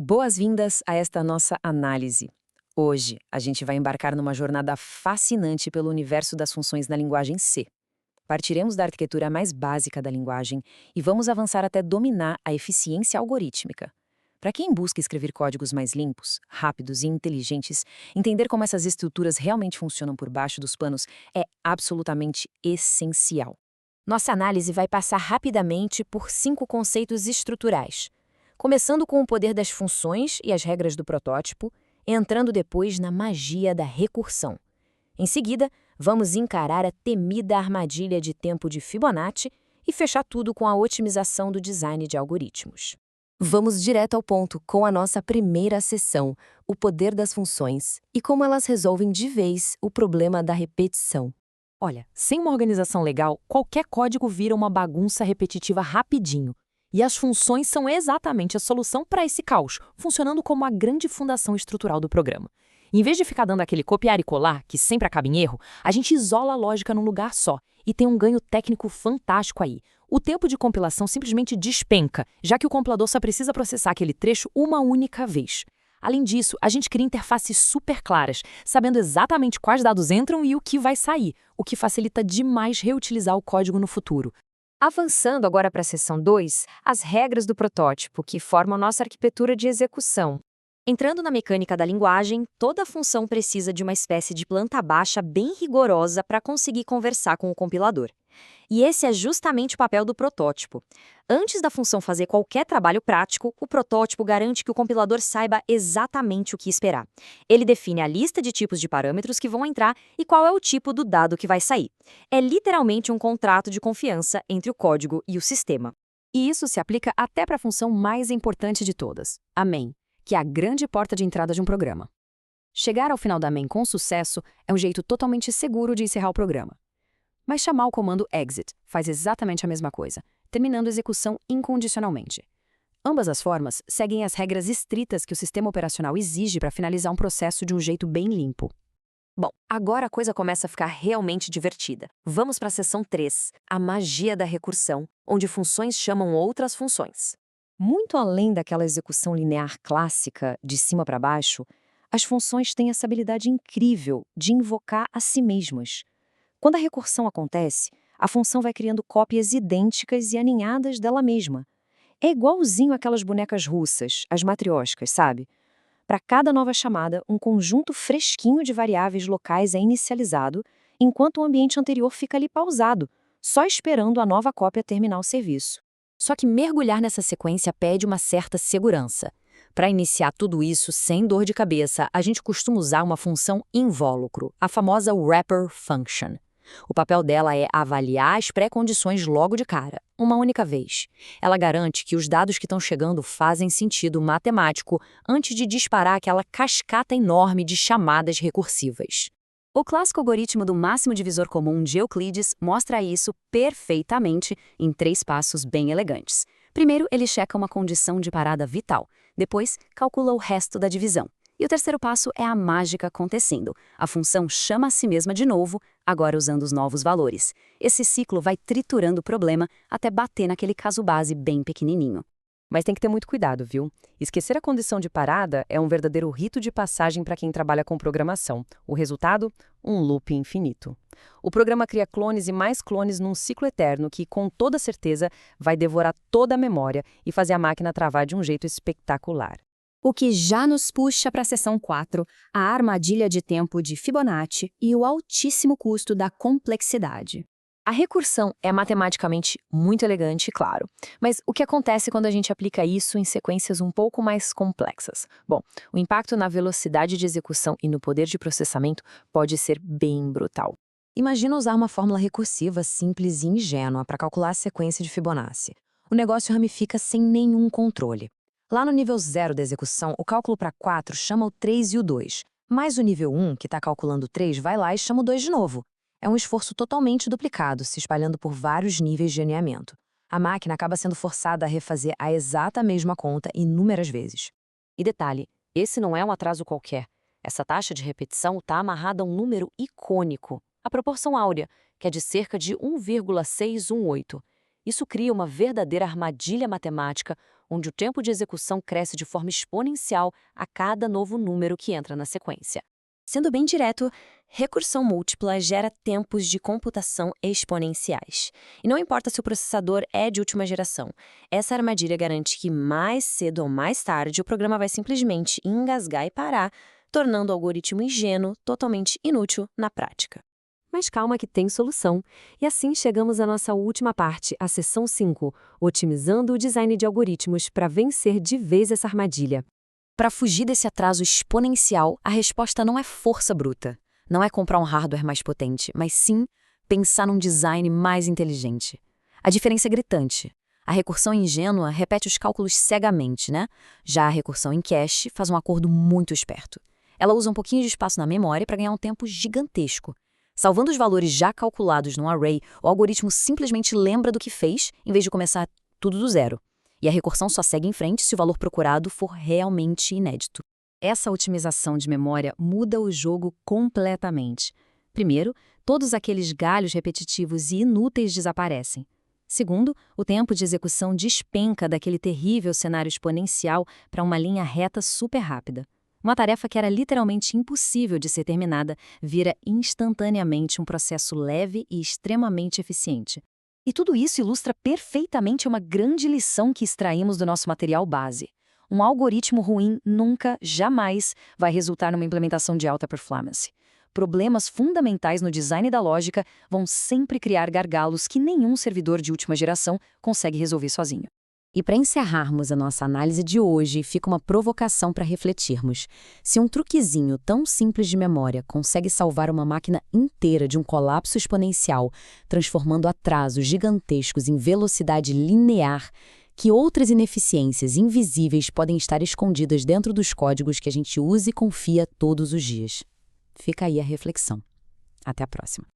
Boas-vindas a esta nossa análise. Hoje, a gente vai embarcar numa jornada fascinante pelo universo das funções na linguagem C. Partiremos da arquitetura mais básica da linguagem e vamos avançar até dominar a eficiência algorítmica. Para quem busca escrever códigos mais limpos, rápidos e inteligentes, entender como essas estruturas realmente funcionam por baixo dos panos é absolutamente essencial. Nossa análise vai passar rapidamente por 5 conceitos estruturais, começando com o poder das funções e as regras do protótipo, entrando depois na magia da recursão. Em seguida, vamos encarar a temida armadilha de tempo de Fibonacci e fechar tudo com a otimização do design de algoritmos. Vamos direto ao ponto com a nossa primeira seção, o poder das funções e como elas resolvem de vez o problema da repetição. Olha, sem uma organização legal, qualquer código vira uma bagunça repetitiva rapidinho. E as funções são exatamente a solução para esse caos, funcionando como a grande fundação estrutural do programa. Em vez de ficar dando aquele copiar e colar, que sempre acaba em erro, a gente isola a lógica num lugar só e tem um ganho técnico fantástico aí. O tempo de compilação simplesmente despenca, já que o compilador só precisa processar aquele trecho uma única vez. Além disso, a gente cria interfaces super claras, sabendo exatamente quais dados entram e o que vai sair, o que facilita demais reutilizar o código no futuro. Avançando agora para a seção 2, as regras do protótipo, que formam nossa arquitetura de execução. Entrando na mecânica da linguagem, toda função precisa de uma espécie de planta baixa bem rigorosa para conseguir conversar com o compilador. E esse é justamente o papel do protótipo. Antes da função fazer qualquer trabalho prático, o protótipo garante que o compilador saiba exatamente o que esperar. Ele define a lista de tipos de parâmetros que vão entrar e qual é o tipo do dado que vai sair. É literalmente um contrato de confiança entre o código e o sistema. E isso se aplica até para a função mais importante de todas, a main, que é a grande porta de entrada de um programa. Chegar ao final da main com sucesso é um jeito totalmente seguro de encerrar o programa. Mas chamar o comando exit faz exatamente a mesma coisa, terminando a execução incondicionalmente. Ambas as formas seguem as regras estritas que o sistema operacional exige para finalizar um processo de um jeito bem limpo. Bom, agora a coisa começa a ficar realmente divertida. Vamos para a seção 3, a magia da recursão, onde funções chamam outras funções. Muito além daquela execução linear clássica, de cima para baixo, as funções têm essa habilidade incrível de invocar a si mesmas. Quando a recursão acontece, a função vai criando cópias idênticas e aninhadas dela mesma. É igualzinho aquelas bonecas russas, as matrioscas, sabe? Para cada nova chamada, um conjunto fresquinho de variáveis locais é inicializado, enquanto o ambiente anterior fica ali pausado, só esperando a nova cópia terminar o serviço. Só que mergulhar nessa sequência pede uma certa segurança. Para iniciar tudo isso sem dor de cabeça, a gente costuma usar uma função invólucro, a famosa wrapper function. O papel dela é avaliar as pré-condições logo de cara, uma única vez. Ela garante que os dados que estão chegando fazem sentido matemático antes de disparar aquela cascata enorme de chamadas recursivas. O clássico algoritmo do máximo divisor comum de Euclides mostra isso perfeitamente em 3 passos bem elegantes. Primeiro, ele checa uma condição de parada vital. Depois, calcula o resto da divisão. E o terceiro passo é a mágica acontecendo. A função chama a si mesma de novo, agora usando os novos valores. Esse ciclo vai triturando o problema até bater naquele caso base bem pequenininho. Mas tem que ter muito cuidado, viu? Esquecer a condição de parada é um verdadeiro rito de passagem para quem trabalha com programação. O resultado? Um loop infinito. O programa cria clones e mais clones num ciclo eterno que, com toda certeza, vai devorar toda a memória e fazer a máquina travar de um jeito espetacular. O que já nos puxa para a seção 4, a armadilha de tempo de Fibonacci e o altíssimo custo da complexidade. A recursão é matematicamente muito elegante, claro, mas o que acontece quando a gente aplica isso em sequências um pouco mais complexas? Bom, o impacto na velocidade de execução e no poder de processamento pode ser bem brutal. Imagina usar uma fórmula recursiva simples e ingênua para calcular a sequência de Fibonacci. O negócio ramifica sem nenhum controle. Lá no nível 0 da execução, o cálculo para 4 chama o 3 e o 2, mas o nível 1, que está calculando o 3, vai lá e chama o 2 de novo. É um esforço totalmente duplicado, se espalhando por vários níveis de alinhamento. A máquina acaba sendo forçada a refazer a exata mesma conta inúmeras vezes. E detalhe, esse não é um atraso qualquer. Essa taxa de repetição está amarrada a um número icônico, a proporção áurea, que é de cerca de 1,618. Isso cria uma verdadeira armadilha matemática, onde o tempo de execução cresce de forma exponencial a cada novo número que entra na sequência. Sendo bem direto, recursão múltipla gera tempos de computação exponenciais. E não importa se o processador é de última geração, essa armadilha garante que mais cedo ou mais tarde o programa vai simplesmente engasgar e parar, tornando o algoritmo ingênuo totalmente inútil na prática. Mas calma que tem solução. E assim chegamos à nossa última parte, a seção 5, otimizando o design de algoritmos para vencer de vez essa armadilha. Para fugir desse atraso exponencial, a resposta não é força bruta. Não é comprar um hardware mais potente, mas sim pensar num design mais inteligente. A diferença é gritante. A recursão ingênua repete os cálculos cegamente, né? Já a recursão em cache faz um acordo muito esperto. Ela usa um pouquinho de espaço na memória para ganhar um tempo gigantesco. Salvando os valores já calculados num array, o algoritmo simplesmente lembra do que fez, em vez de começar tudo do zero. E a recursão só segue em frente se o valor procurado for realmente inédito. Essa otimização de memória muda o jogo completamente. Primeiro, todos aqueles galhos repetitivos e inúteis desaparecem. Segundo, o tempo de execução despenca daquele terrível cenário exponencial para uma linha reta super rápida. Uma tarefa que era literalmente impossível de ser terminada vira instantaneamente um processo leve e extremamente eficiente. E tudo isso ilustra perfeitamente uma grande lição que extraímos do nosso material base. Um algoritmo ruim nunca, jamais, vai resultar numa implementação de alta performance. Problemas fundamentais no design da lógica vão sempre criar gargalos que nenhum servidor de última geração consegue resolver sozinho. E para encerrarmos a nossa análise de hoje, fica uma provocação para refletirmos. Se um truquezinho tão simples de memória consegue salvar uma máquina inteira de um colapso exponencial, transformando atrasos gigantescos em velocidade linear, que outras ineficiências invisíveis podem estar escondidas dentro dos códigos que a gente usa e confia todos os dias? Fica aí a reflexão. Até a próxima.